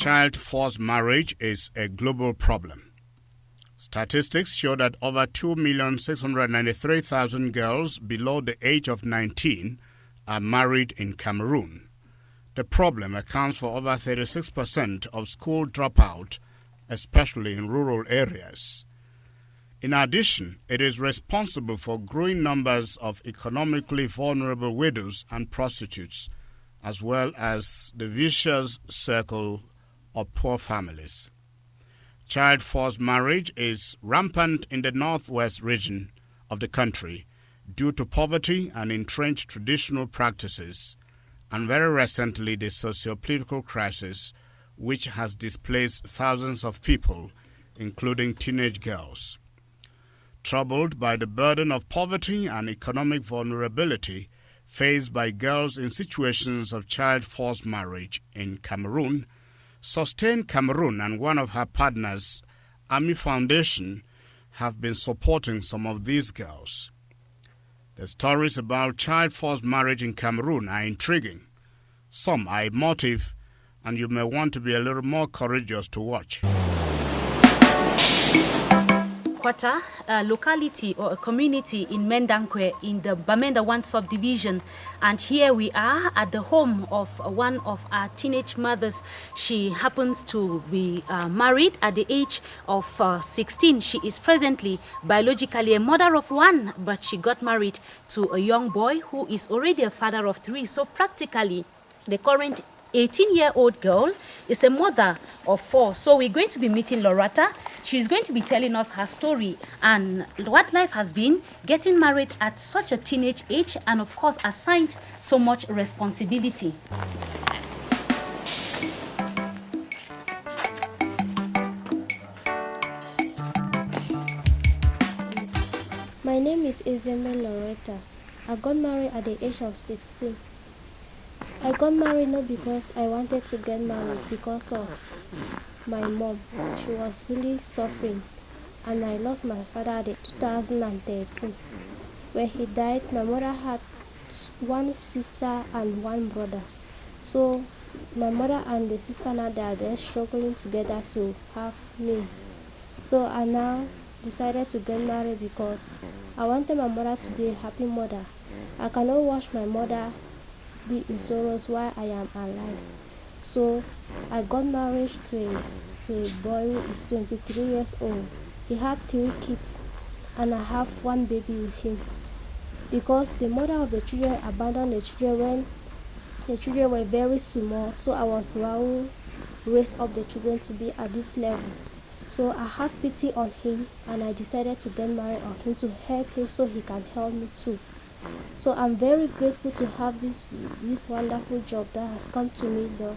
Child forced marriage is a global problem. Statistics show that over 2,693,000 girls below the age of 19 are married in Cameroon. The problem accounts for over 36% of school dropout, especially in rural areas. In addition, it is responsible for growing numbers of economically vulnerable widows and prostitutes, as well as the vicious circle of poor families. Child forced marriage is rampant in the northwest region of the country due to poverty and entrenched traditional practices, and very recently the socio-political crisis, which has displaced thousands of people, including teenage girls. Troubled by the burden of poverty and economic vulnerability faced by girls in situations of child forced marriage in Cameroon, Sustain Cameroon and one of her partners, Ami Foundation, have been supporting some of these girls. The stories about child forced marriage in Cameroon are intriguing. Some are emotive, and you may want to be a little more courageous to watch. Kwata, a locality or a community in Mendankwe in the Bamenda 1 subdivision, and here we are at the home of one of our teenage mothers. She happens to be married at the age of 16. She is presently biologically a mother of one, but she got married to a young boy who is already a father of 3. So practically, the current 18-year-old girl is a mother of 4. So we're going to be meeting Loretta. She's going to be telling us her story and what life has been, getting married at such a teenage age, and of course assigned so much responsibility. My name is Ezeme Loretta. I got married at the age of 16. I got married not because I wanted to get married, because of my mom. She was really suffering, and I lost my father at 2013. When he died, my mother had one sister and one brother. So my mother and the sister now they are there struggling together to have means. So I now decided to get married because I wanted my mother to be a happy mother. I cannot watch my mother be in sorrows while I am alive. So I got married to a boy who is 23 years old. He had 3 kids, and I have 1 baby with him. Because the mother of the children abandoned the children when the children were very small, so I was the one who raised up the children to be at this level. So I had pity on him, and I decided to get married on him to help him so he can help me too. So I'm very grateful to have this wonderful job that has come to me, though.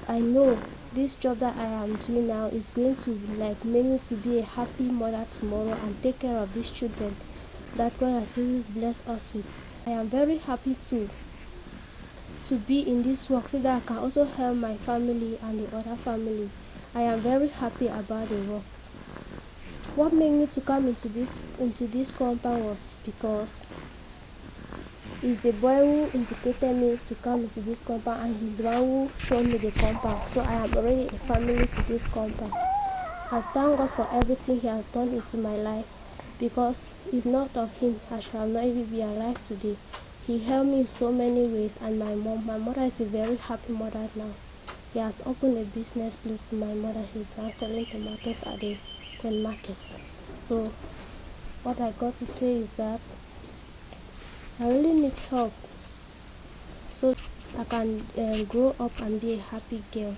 I know this job that I am doing now is going to make me to be a happy mother tomorrow and take care of these children that God has really blessed us with. I am very happy to be in this work so that I can also help my family and the other family. I am very happy about the work. What made me to come into this compound was because it's the boy who indicated me to come into this compound, and he's the one who showed me the compound. So I am already a family to this compound. I thank God for everything he has done into my life, because if not of him, I shall not even be alive today. He helped me in so many ways, and my mother is a very happy mother now. He has opened a business place to my mother. She's now selling tomatoes at the market. So what I got to say is that I really need help so I can grow up and be a happy girl.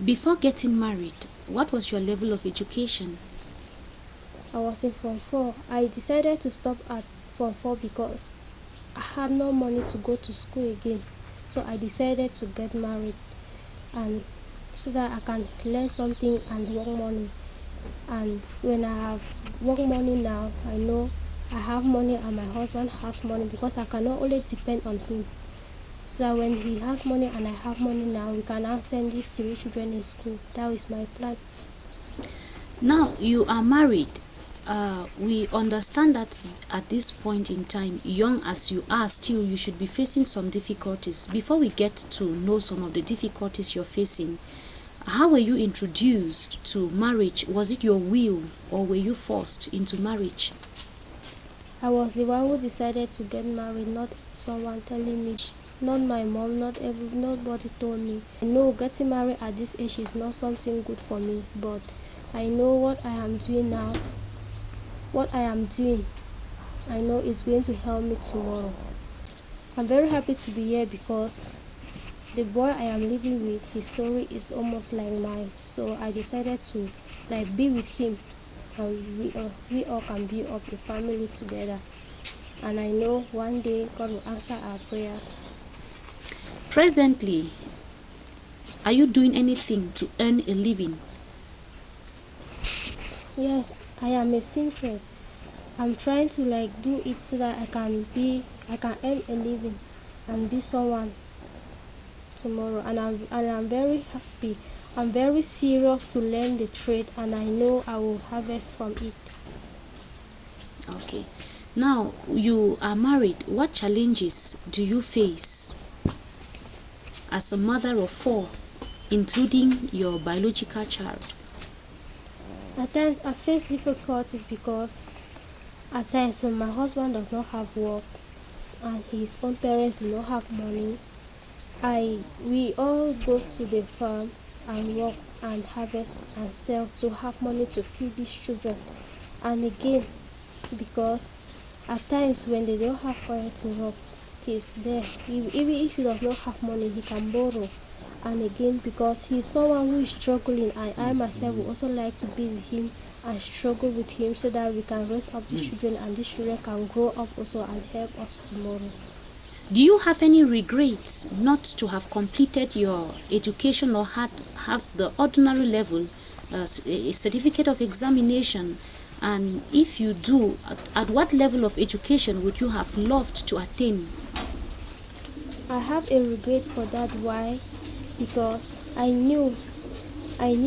Before getting married, what was your level of education? I was in Form 4. I decided to stop at Form 4 because I had no money to go to school again. So I decided to get married, and so that I can learn something and work money. And when I have work money now, I know I have money and my husband has money, because I cannot only depend on him. So when he has money and I have money now, we can now send these 3 children in school. That is my plan. Now you are married. we understand that at this point in time, young as you are, still you should be facing some difficulties. Before we get to know some of the difficulties you're facing, how were you introduced to marriage? Was it your will, or were you forced into marriage? I was the one who decided to get married, not someone telling me. Not my mom, nobody told me. I know getting married at this age is not something good for me, but I know what I am doing now. What I am doing, I know is going to help me tomorrow. I'm very happy to be here because the boy I am living with, his story is almost like mine. So I decided to be with him, and we all can build up a family together. And I know one day God will answer our prayers. Presently, are you doing anything to earn a living? Yes, I am a seamstress. I'm trying to do it so that I can earn a living and be someone tomorrow. And I'm very happy. I'm very serious to learn the trade, and I know I will harvest from it. Okay. Now you are married. What challenges do you face as a mother of 4, including your biological child? At times I face difficulties because at times when my husband does not have work and his own parents do not have money, we all go to the farm and work and harvest and sell to have money to feed these children. And again, because at times when they don't have money to work, he's there. Even if he does not have money, he can borrow. And again, because he's someone who is struggling, I myself would also like to be with him and struggle with him so that we can raise up these children, and these children can grow up also and help us tomorrow. Do you have any regrets not to have completed your education or have the ordinary level, a certificate of examination? And if you do, at what level of education would you have loved to attain? I have a regret for that. Why? Because I knew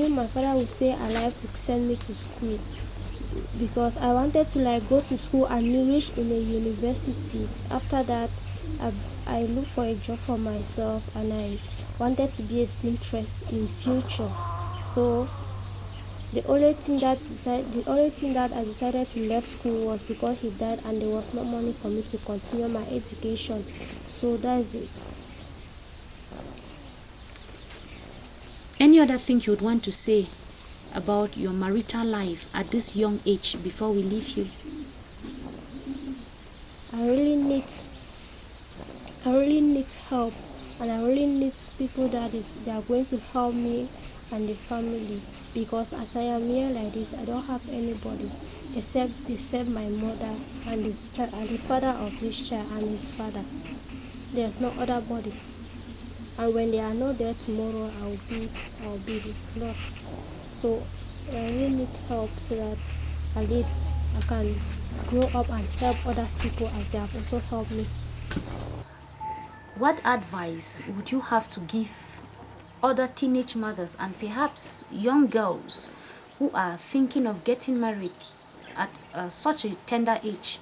my father would stay alive to send me to school, because I wanted to go to school and reach in a university. After that, I looked for a job for myself, and I wanted to be a seamstress in future. So the only thing that I decided to leave school was because he died and there was no money for me to continue my education. So that is it. Any other thing you would want to say about your marital life at this young age before we leave you? I really need help, and I really need people that are going to help me and the family, because as I am here like this, I don't have anybody except my mother and his father of this child and his father. There's no other body. And when they are not there tomorrow, I'll be lost. So I really need help so that at least I can grow up and help other people as they have also helped me. What advice would you have to give other teenage mothers and perhaps young girls who are thinking of getting married at such a tender age?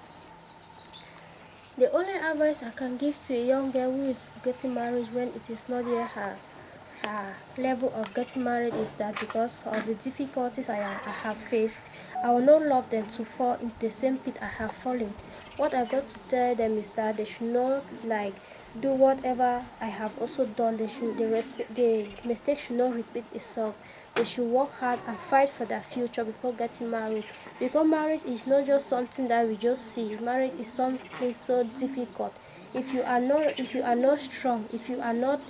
The only advice I can give to a young girl who is getting married when it is not yet her level of getting married is that because of the difficulties I have faced, I will not love them to fall into the same pit I have fallen. What I got to tell them is that they should not do whatever I have also done. The mistake should not repeat itself. They should work hard and fight for their future before getting married. Because marriage is not just something that we just see. Marriage is something so difficult. If you are not strong, if you are not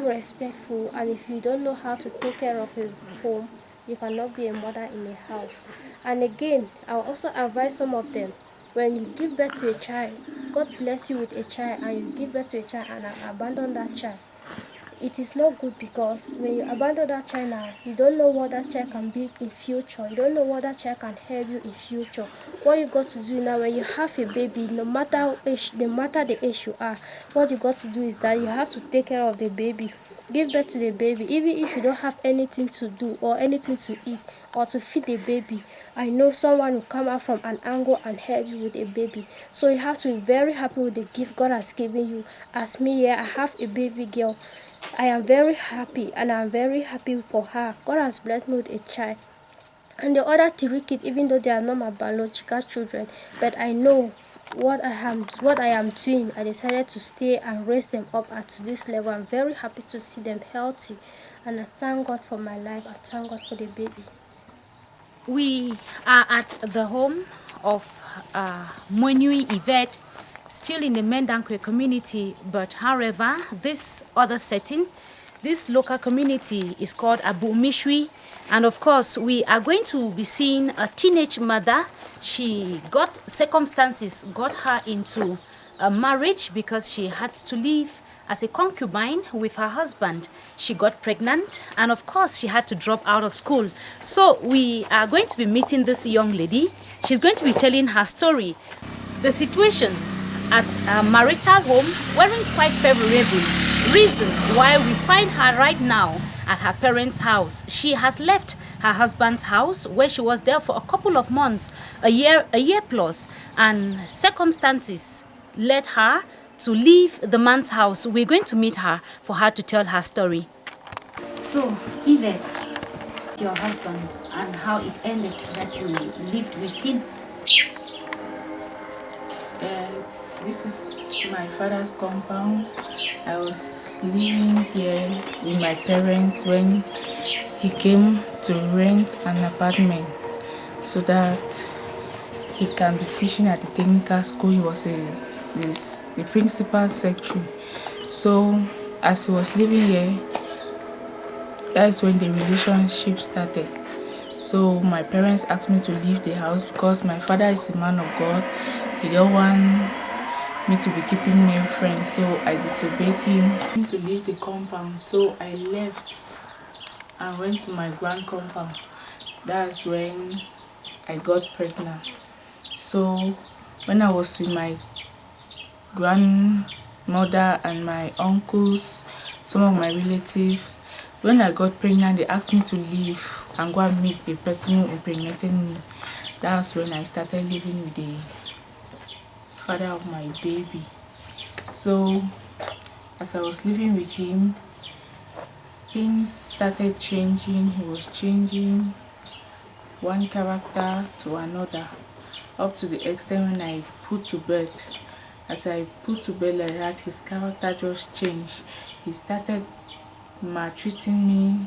respectful, and if you don't know how to take care of a home, you cannot be a mother in a house. And again, I'll also advise some of them, when you give birth to a child, God bless you with a child, and you give birth to a child and abandon that child. It is not good, because when you abandon that child now, you don't know what that child can be in future. You don't know what that child can help you in future. What you got to do now, when you have a baby, no matter the age you are, what you got to do is that you have to take care of the baby give birth to the baby, even if you don't have anything to do or anything to eat or to feed the baby, I know someone will come out from an angle and help you with a baby. So you have to be very happy with the gift God has given you. As me here, I have a baby girl. I am very happy, and I'm very happy for her. God has blessed me with a child. And the other 3 kids, even though they are not my biological children, but I know what I am doing. I decided to stay and raise them up at this level. I'm very happy to see them healthy, and I thank God for my life. I thank God for the baby. We are at the home of Monui Yvette, still in the Mendankwe community, but however, this other setting, this local community is called Abu Mishwi, and of course, we are going to be seeing a teenage mother. Circumstances got her into a marriage because she had to leave as a concubine with her husband. She got pregnant, and of course she had to drop out of school. So we are going to be meeting this young lady. She's going to be telling her story. The situations at a marital home weren't quite favorable. Reason why we find her right now at her parents' house. She has left her husband's house where she was there for a couple of months, a year plus, and circumstances led her to leave the man's house. We're going to meet her for her to tell her story. So, Yvette, your husband, and how it ended that you lived with him. This is my father's compound. I was living here with my parents when he came to rent an apartment so that he can be teaching at the technical school. He was the principal secretary. So as he was living here, that's when the relationship started. So my parents asked me to leave the house because my father is a man of God. He don't want me to be keeping male friends, so I disobeyed him to leave the compound. So I left and went to my grand compound. That's when I got pregnant. So when I was with my grandmother and my uncles, some of my relatives, when I got pregnant, they asked me to leave and go and meet the person who impregnated me. That's when I started living with the father of my baby. So as I was living with him, things started changing. He was changing one character to another, up to the extent when I put to bed. As I put to bed like that, his character just changed. He started maltreating me.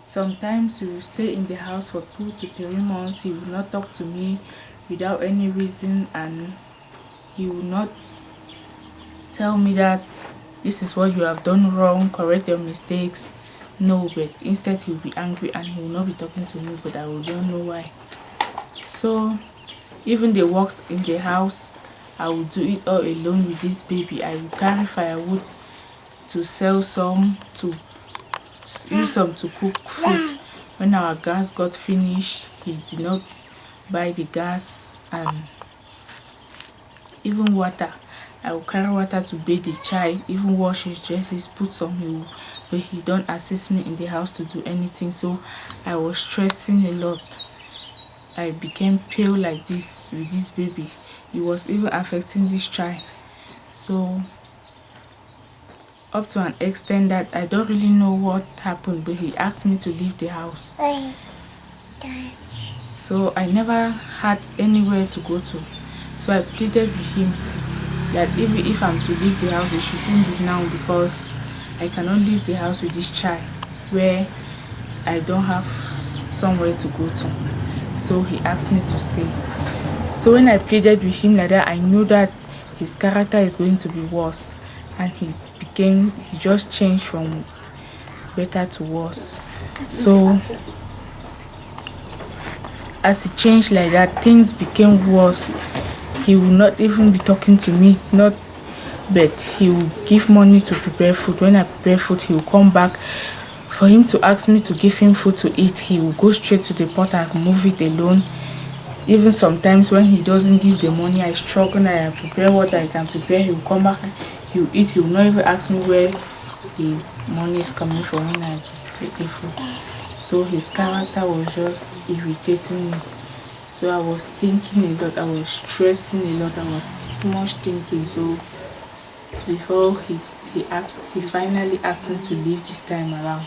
Sometimes he will stay in the house for 2 to 3 months. He will not talk to me without any reason, and he will not tell me that this is what you have done wrong, correct your mistakes. No, but instead he will be angry and he will not be talking to me, but I will don't know why. So even the works in the house, I will do it all alone with this baby. I will carry firewood to sell some, to use some to cook food. When our gas got finished, he did not buy the gas, and even water. I will carry water to bathe the child, even wash his dresses, put some heel, but he don't assist me in the house to do anything. So I was stressing a lot. I became pale like this with this baby. It was even affecting this child. So up to an extent that I don't really know what happened, but he asked me to leave the house. So I never had anywhere to go to. So I pleaded with him that even if I'm to leave the house, it shouldn't be now, because I cannot leave the house with this child where I don't have somewhere to go to. So he asked me to stay. So when I pleaded with him like that, I knew that his character is going to be worse, and he just changed from better to worse. So as he changed like that, things became worse. He will not even be talking to me, but he will give money to prepare food. When I prepare food, he will come back. For him to ask me to give him food to eat, he will go straight to the pot and remove it alone. Even sometimes when he doesn't give the money, I struggle and I prepare what I can prepare. He will come back, he will eat. He will not even ask me where the money is coming from when I pay the food. So his character was just irritating me. So I was thinking a lot, I was stressing a lot, I was too much thinking. So before he finally asked me to leave this time around.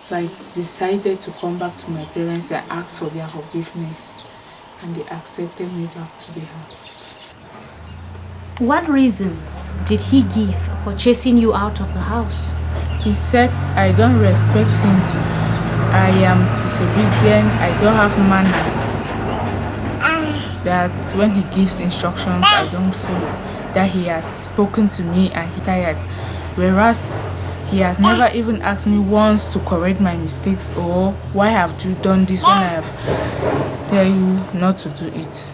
So I decided to come back to my parents and ask for their forgiveness, and they accepted me back to the house. What reasons did he give for chasing you out of the house? He said I don't respect him, I am disobedient, I don't have manners, that when he gives instructions I don't follow, that he has spoken to me and he tired, whereas he has never even asked me once to correct my mistakes or why have you done this when I have tell you not to do it.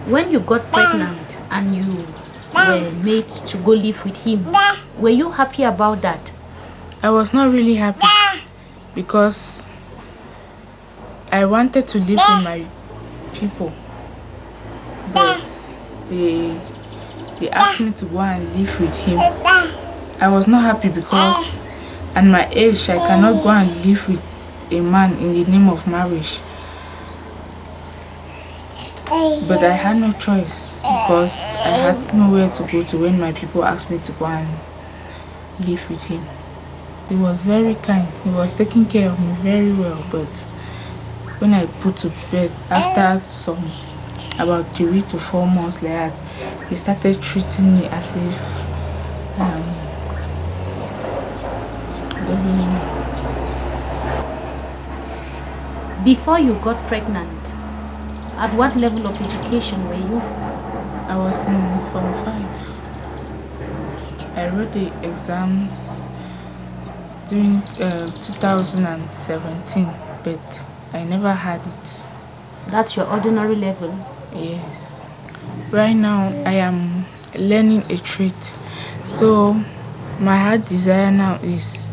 When you got pregnant and you were made to go live with him, were you happy about that? I was not really happy because I wanted to live with my people, but they asked me to go and live with him. I was not happy because at my age I cannot go and live with a man in the name of marriage. But I had no choice because I had nowhere to go to when my people asked me to go and live with him. He was very kind. He was taking care of me very well. But when I put to bed, after about 3 to 4 months like that, he started treating me as if I don't really know. Before you got pregnant, at what level of education were you? I was in Form 5. I wrote the exams during 2017, but I never had it. That's your ordinary level? Yes. Right now, I am learning a trade. So, my heart desire now is,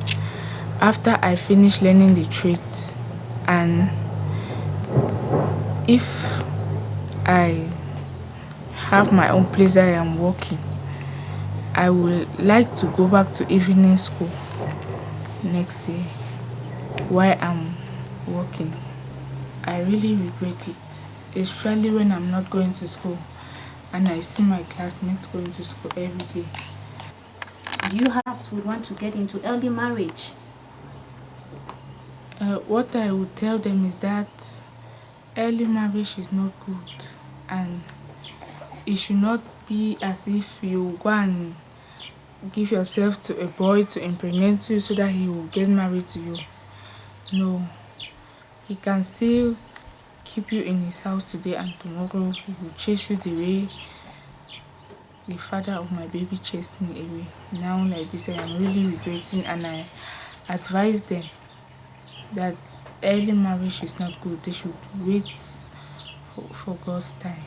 after I finish learning the trade, and if I have my own place I am working, I would like to go back to evening school next year while I'm working. I really regret it, especially when I'm not going to school and I see my classmates going to school every day. Do you perhaps would want to get into early marriage? What I would tell them is that early marriage is not good, and it should not be as if you go and give yourself to a boy to impregnate you so that he will get married to you. No, he can still keep you in his house today and tomorrow he will chase you the way the father of my baby chased me away. Now like this I am really regretting, and I advise them that early marriage is not good. They should wait for God's time.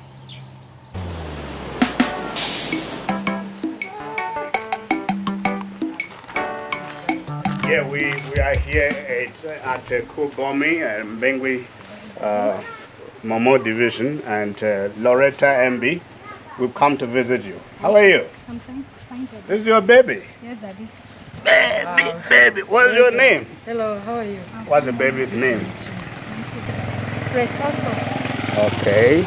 Yeah, we are here at Kubomi and Bengui Momo Division, and Loretta MB. We've come to visit you. How are you? I'm fine, Daddy. This is your baby? Yes, Daddy. Baby. What's your name? Hello, how are you? What's the baby's name? Grace also. Okay.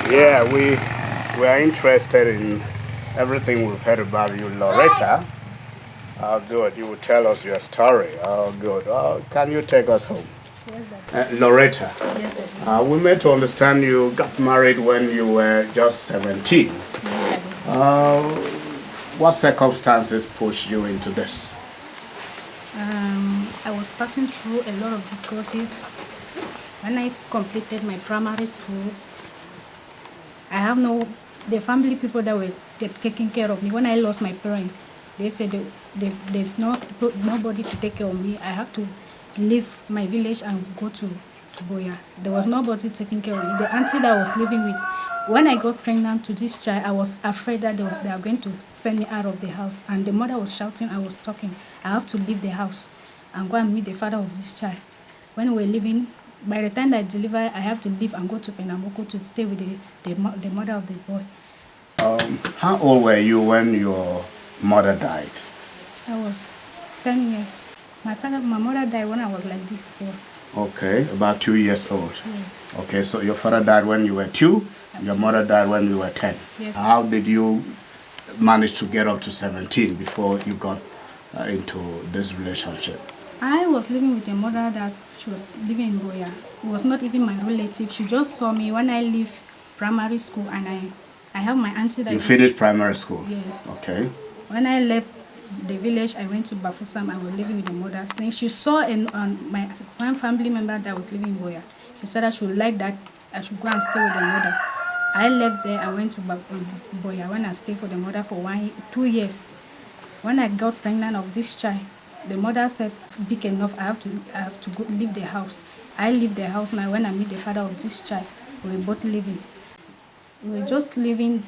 Yeah, we are interested in everything we've heard about you, Loretta. Oh, good. You will tell us your story. Oh, good. Oh, can you take us home? Yes, Daddy. Loretta, Yes, Daddy. we made to understand you got married when you were just 17. Yes, Daddy. What circumstances pushed you into this? I was passing through a lot of difficulties. When I completed my primary school, the family people that were taking care of me. When I lost my parents, they said there's nobody to take care of me. I have to leave my village and go to Boya. There was nobody taking care of me. The auntie that I was living with, when I got pregnant to this child, I was afraid that they are going to send me out of the house. And the mother was shouting, I was talking, I have to leave the house and go and meet the father of this child. When we were leaving, by the time I deliver, I have to leave and go to Penamoko to stay with the mother of the boy. How old were you when your mother died? I was 10 years. My mother died when I was like this 4. Okay, about 2 years old. Yes. Okay, so your father died when you were 2, your mother died when you were 10. Yes. How did you manage to get up to 17 before you got into this relationship? I was living with a mother that she was living in Boya. It was not even my relative. She just saw me when I leave primary school, and I have my auntie that... You finished primary school? Yes. Okay. When I left the village, I went to Bafusam. I was living with the mother. Then she saw my one family member that was living in Boya. She said I should like that. I should go and stay with the mother. I left there. I went to Boya when I stayed for the mother for 2 years. When I got pregnant of this child, the mother said, big enough, I have to go leave the house. I leave the house now. When I meet the father of this child, we were both living. We were just living.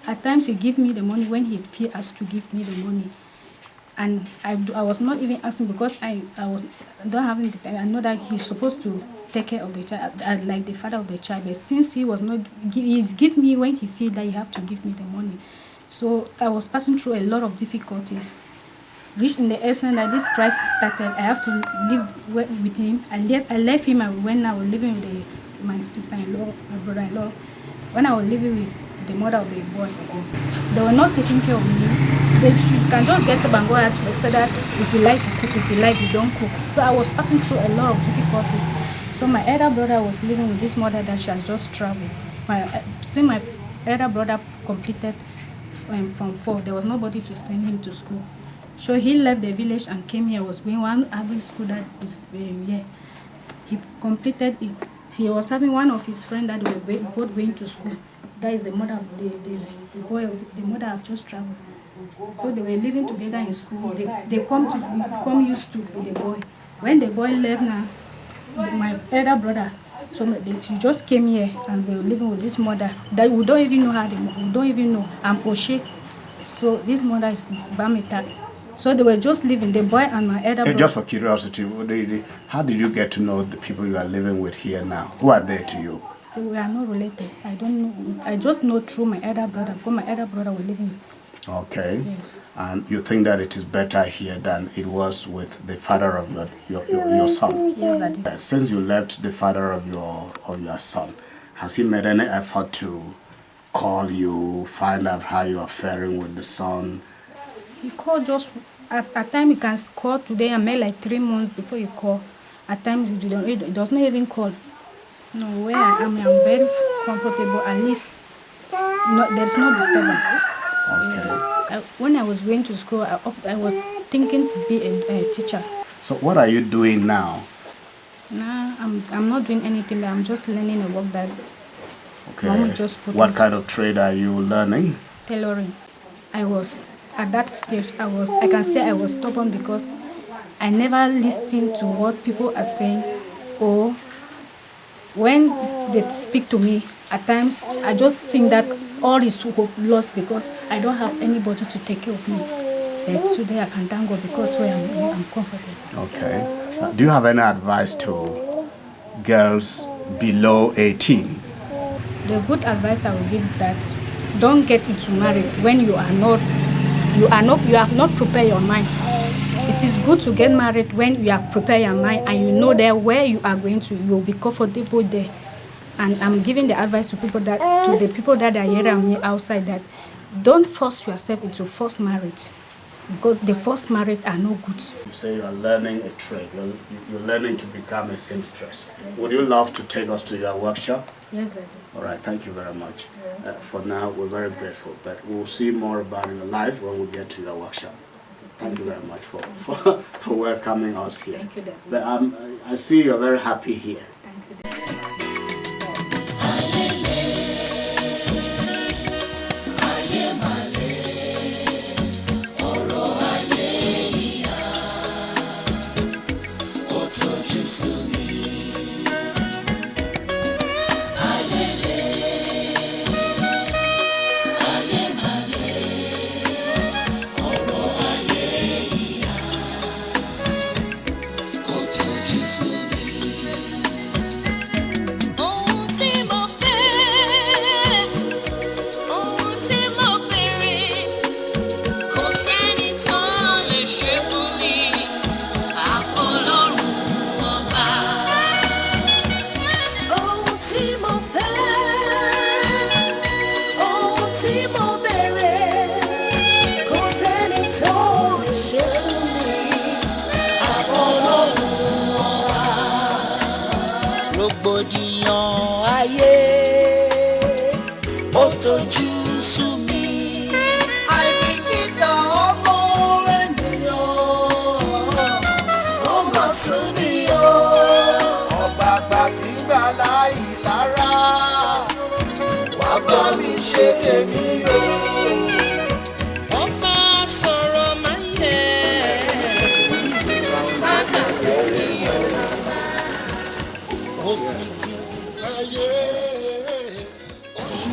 At times he give me the money when he feel asked to give me the money. And I was not even asking because I don't have the time. I know that he's supposed to take care of the child, like the father of the child. But since he was not, he give me when he feel that he have to give me the money. So I was passing through a lot of difficulties. Reached in the essence that this crisis started, I have to live with him. I left him when I was living with my sister-in-law, my brother-in-law. When I was living with the mother of the boy, they were not taking care of me. They can just get up and go out and say that if you like you cook, if you like you don't cook. So I was passing through a lot of difficulties. So my elder brother was living with this mother that she has just traveled. Since my elder brother completed from 4, there was nobody to send him to school. So he left the village and came here. Was going one agri school that is here. He completed it. He was having one of his friends that were both going to school. That is the mother of the boy of the mother have just traveled. So they were living together in school. They become used to the boy. When the boy left now, my elder brother, so he just came here and we were living with this mother that we don't even know we don't even know. I'm Oshe. So this mother is Bamita. So they were just living, the boy and my elder brother. Just for curiosity, how did you get to know the people you are living with here now? Who are they to you? We are not related. I don't know. I just know through my elder brother, because my elder brother was living. Okay. Yes. And you think that it is better here than it was with the father of your son? Yes, Daddy. Since you left the father of your son, has he made any effort to call you, find out how you are faring with the son? He called just at times. He can call today. I met like 3 months before he called. At times he does not even call. No, where I am very comfortable. At least there's no disturbance. Okay. Yes. When I was going to school, I was thinking to be a teacher. So what are you doing now? Nah, I'm not doing anything. I'm just learning a work that Mommy just put. What kind of trade are you learning? Tailoring. I was at that stage. I can say I was stubborn because I never listened to what people are saying, or when they speak to me. At times, I just think that all is lost because I don't have anybody to take care of me. But today I can thank God because where I'm comfortable. Okay. Do you have any advice to girls below 18? The good advice I will give is that don't get into marriage when you have not prepared your mind. It is good to get married when you have prepared your mind and you know that where you are going to, you will be comfortable there. And I'm giving the advice to the people that are hearing me outside, that don't force yourself into forced marriage, because the forced marriage are no good. You say you are learning a trade. You're learning to become a seamstress. Would you love to take us to your workshop? Yes, Daddy. All right, thank you very much. For now, we're very grateful, but we'll see more about your life when we get to your workshop. Thank you very much for welcoming us here. Thank you, Daddy. But, I see you're very happy here. Thank you, Daddy. rògbòdìyàn ayé ó tojú sú mi. Àìbìkítà ọmọ ènìyàn ó mà sún mi o. Ọ̀gbàgbà tí ń gbà láì lára wá bá mi ṣe tèmi o. Ọba sọ̀rọ̀ máa ń yẹ má gbàgbé mi o.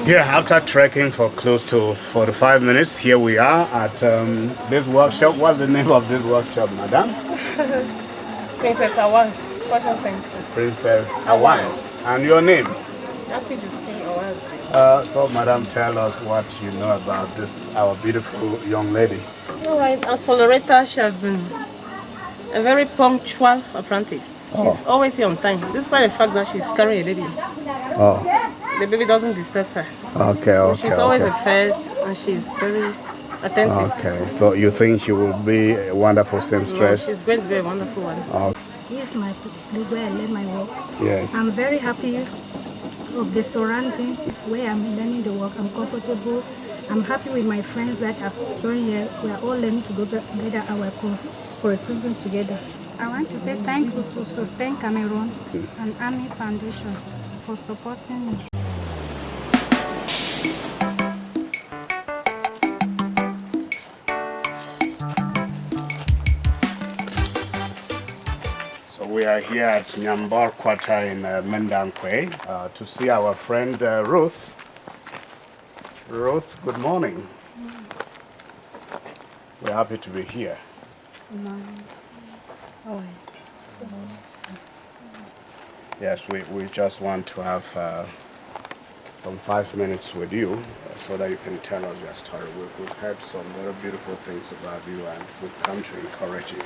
Yeah, after trekking for close to 45 minutes, here we are at this workshop. What's the name of this workshop, madam? Princess Awans, Fashion Center. Princess Awans. And your name? Happy Justine Awans. So, madam, tell us what you know about this, our beautiful young lady. All right, as for Loretta, she has been a very punctual apprentice. She's always here on time, despite the fact that she's carrying a baby. Oh. The baby doesn't disturb her. Okay, So okay. she's always the first, and she's very attentive. Okay, so you think she will be a wonderful No, seamstress? she's going to be a wonderful one. This is my place where I learn my work. Yes. I'm very happy of the surrounding where I'm learning the work. I'm comfortable. I'm happy with my friends that have joined here. We are all learning to go together our curriculum together. I want to say thank you to Sustain Cameroon and Army Foundation for supporting me. We are here at Nyambor Quarter in Mendankwe to see our friend Ruth. Ruth, good morning. We're happy to be here. Good morning. Oh, Yes, we just want to have some 5 minutes with you so that you can tell us your story. We've heard some very beautiful things about you and we've come to encourage you.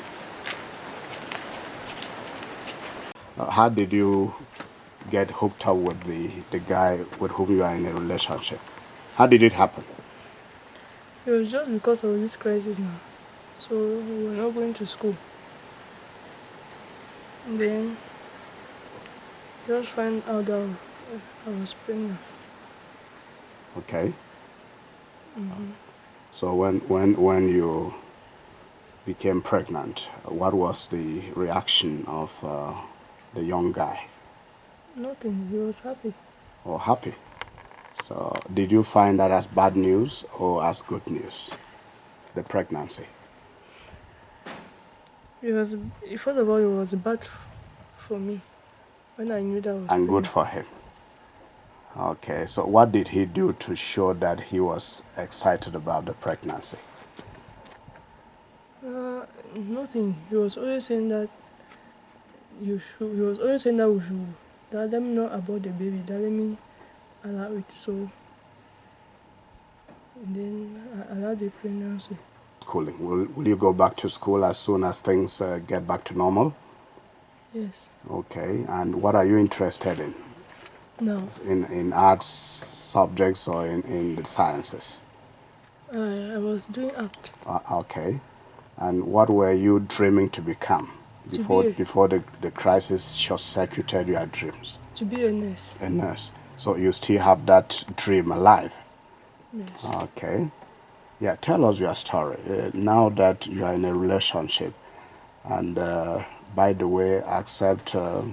How did you get hooked up with the guy with whom you are in a relationship? How did it happen? it was just because of this crisis now. So we were not going to school. Then just find out that I was pregnant. Okay. So when you became pregnant, what was the reaction of the young guy? Nothing. He was happy. Or happy? So did you find that as bad news or as good news, the pregnancy? First of all, it was bad for me when I knew that I was And pregnant. good for him. Okay, so what did he do to show that he was excited about the pregnancy? Nothing. He was always saying that we should that let me know about the baby, that let me allow it. So then I allowed the pregnancy. Schooling. Will you go back to school as soon as things get back to normal? Yes. Okay, and what are you interested in? No. In arts subjects or in the sciences? I was doing art. Okay, and what were you dreaming to become before the crisis short-circuited your dreams? To be a nurse. A nurse. So you still have that dream alive? Yes. Okay. Yeah, tell us your story. Now that you are in a relationship, and by the way, accept our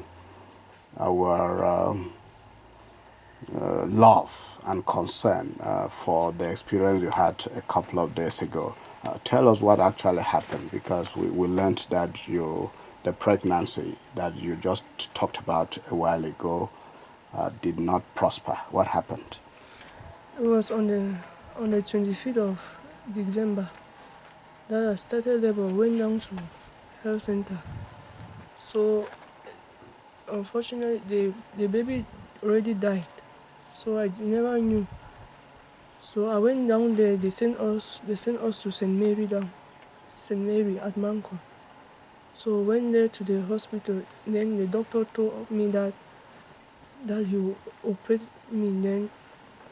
love and concern for the experience you had a couple of days ago. Tell us what actually happened, because we learned that the pregnancy that you just talked about a while ago did not prosper. What happened? It was on the 25th of December that I started labor, went down to health center. So unfortunately the baby already died. So I never knew. So I went down there, they sent us to St. Mary at Manco. So went there to the hospital, then the doctor told me that he will operate me. Then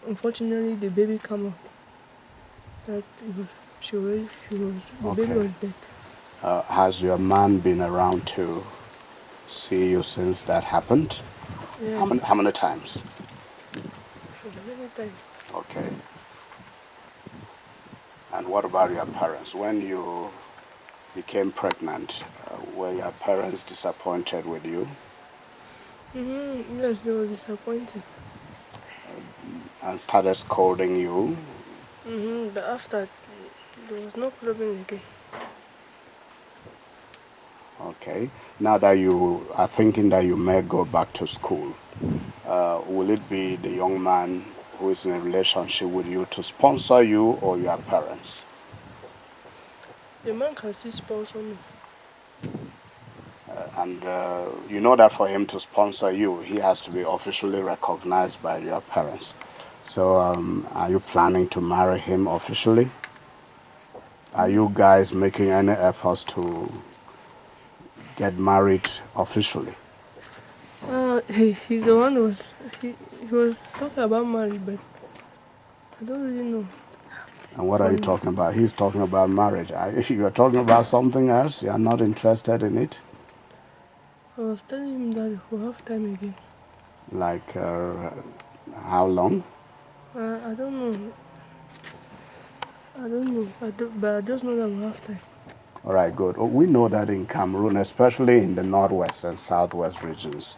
unfortunately the baby came up. That the baby was dead. Has your man been around to see you since that happened? Yes. How many times? Many times. Okay. And what about your parents? When you became pregnant, were your parents disappointed with you Yes, they were disappointed. and started scolding you? But after, there was no problem again. Okay. Now that you are thinking that you may go back to school, will it be the young man who is in a relationship with you to sponsor you or your parents? The man can still sponsor me. And you know that for him to sponsor you, he has to be officially recognized by your parents. So are you planning to marry him officially? Are you guys making any efforts to get married officially? He's the one who was, he was talking about marriage, but I don't really know. And what are you talking about? He's talking about marriage. You are talking about something else? You are not interested in it? I was telling him that we'll have time again. Like how long? I don't know. But I just know that we'll have time. All right, good. We know that in Cameroon, especially in the northwest and southwest regions,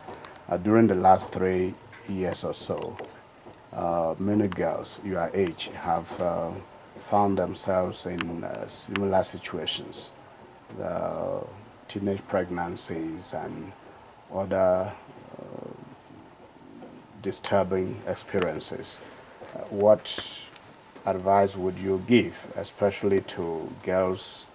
during the last 3 years or so, many girls your age have found themselves in similar situations, the teenage pregnancies and other disturbing experiences. What advice would you give, especially to girls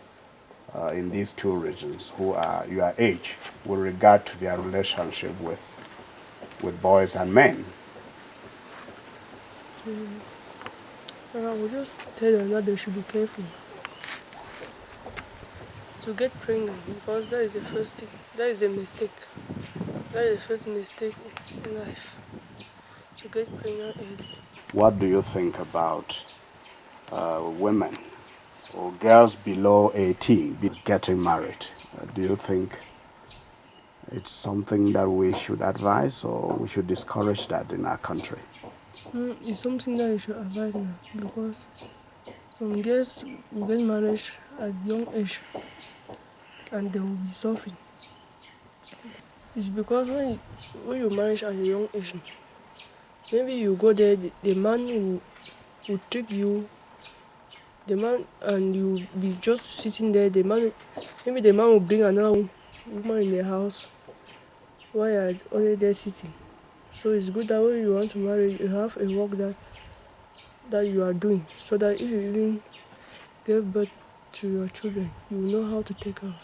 in these two regions who are your age with regard to their relationship with boys and men? I will just tell them that they should be careful to get pregnant, because that is the first thing. That is the mistake. That is the first mistake in life, to get pregnant early. What do you think about women or girls below 18 getting married? Do you think it's something that we should advise or we should discourage that in our country? It's something that you should advise now, because some girls will get married at young age and they will be suffering. It's because when you marry at a young age, maybe you go there, the man will trick you, the man, and you be just sitting there. Maybe the man will bring another woman in the house while you are already there sitting. So it's good that when you want to marry, you have a work that you are doing, so that if you even give birth to your children, you will know how to take care of them.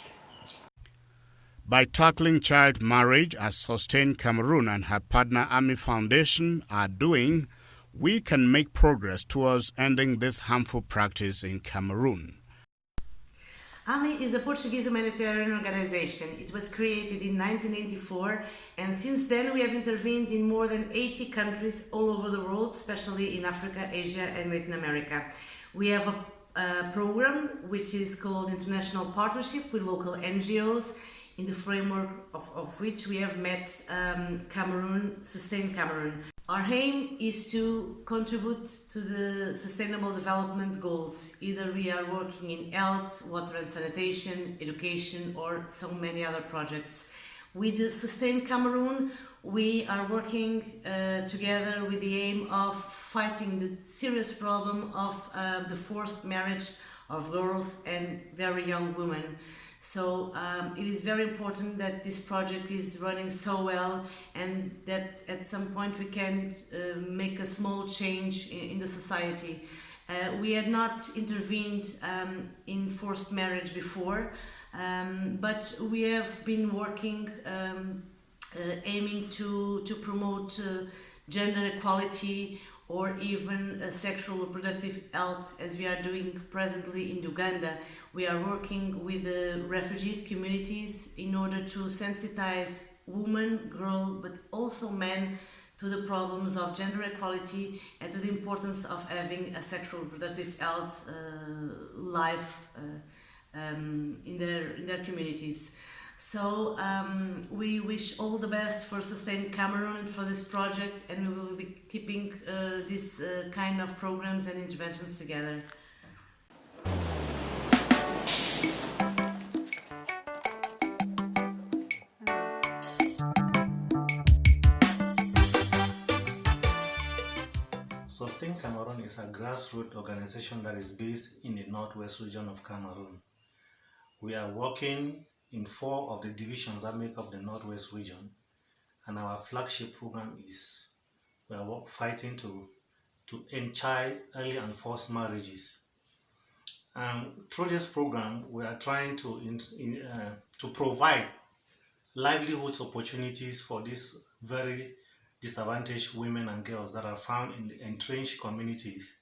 By tackling child marriage, as Sustain Cameroon and her partner Army Foundation are doing, we can make progress towards ending this harmful practice in Cameroon. AMI is a Portuguese humanitarian organization. It was created in 1984, and since then we have intervened in more than 80 countries all over the world, especially in Africa, Asia and Latin America. We have a program which is called International Partnership with local NGOs, in the framework of which we have met Cameroon, Sustain Cameroon. Our aim is to contribute to the Sustainable Development Goals. Either we are working in health, water and sanitation, education, or so many other projects. With Sustain Cameroon, we are working together with the aim of fighting the serious problem of the forced marriage of girls and very young women. So it is very important that this project is running so well, and that at some point we can make a small change in the society. We had not intervened in forced marriage before, but we have been working aiming to promote gender equality, or even sexual reproductive health, as we are doing presently in Uganda. We are working with the refugees communities in order to sensitize women, girls, but also men to the problems of gender equality and to the importance of having a sexual reproductive health life in their communities. So we wish all the best for Sustain Cameroon and for this project, and we will be keeping these kind of programs and interventions together. Sustain Cameroon is a grassroots organization that is based in the northwest region of Cameroon. We are working in 4 of the divisions that make up the northwest region, and our flagship program is we are fighting to end child, early and forced marriages. Through this program, we are trying to provide livelihood opportunities for these very disadvantaged women and girls that are found in the entrenched communities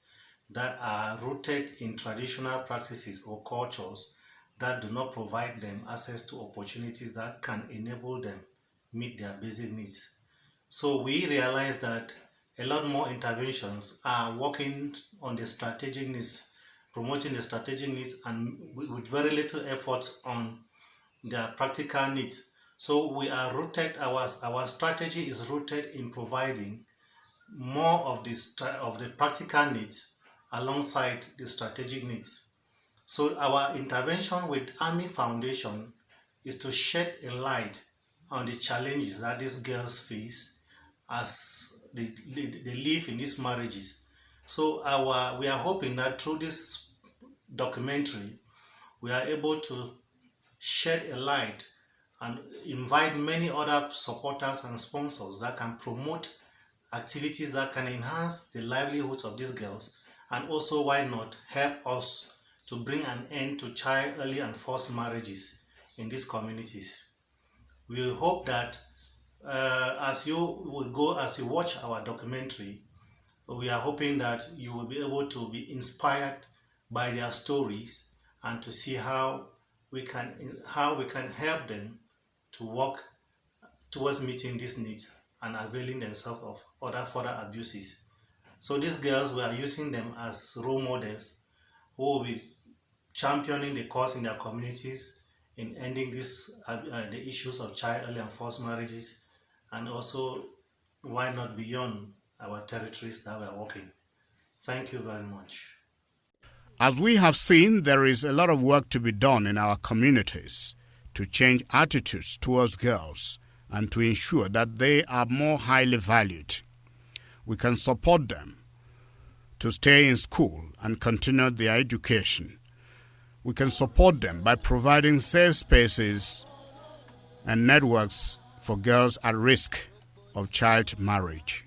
that are rooted in traditional practices or cultures that do not provide them access to opportunities that can enable them meet their basic needs. So we realize that a lot more interventions are working on the strategic needs, promoting the strategic needs, and with very little effort on their practical needs. So we are rooted, our strategy is rooted in providing more of the practical needs alongside the strategic needs. So our intervention with Army Foundation is to shed a light on the challenges that these girls face as they live in these marriages. So we are hoping that through this documentary, we are able to shed a light and invite many other supporters and sponsors that can promote activities that can enhance the livelihoods of these girls, and also, why not, help us to bring an end to child, early and forced marriages in these communities. We hope that as you watch our documentary, we are hoping that you will be able to be inspired by their stories and to see how we can help them to work towards meeting these needs and availing themselves of other further abuses. So these girls, we are using them as role models who will be championing the cause in their communities in ending the issues of child, early and forced marriages, and also, why not, beyond our territories that we are working. Thank you very much. As we have seen, there is a lot of work to be done in our communities to change attitudes towards girls and to ensure that they are more highly valued. We can support them to stay in school and continue their education. We can support them by providing safe spaces and networks for girls at risk of child marriage.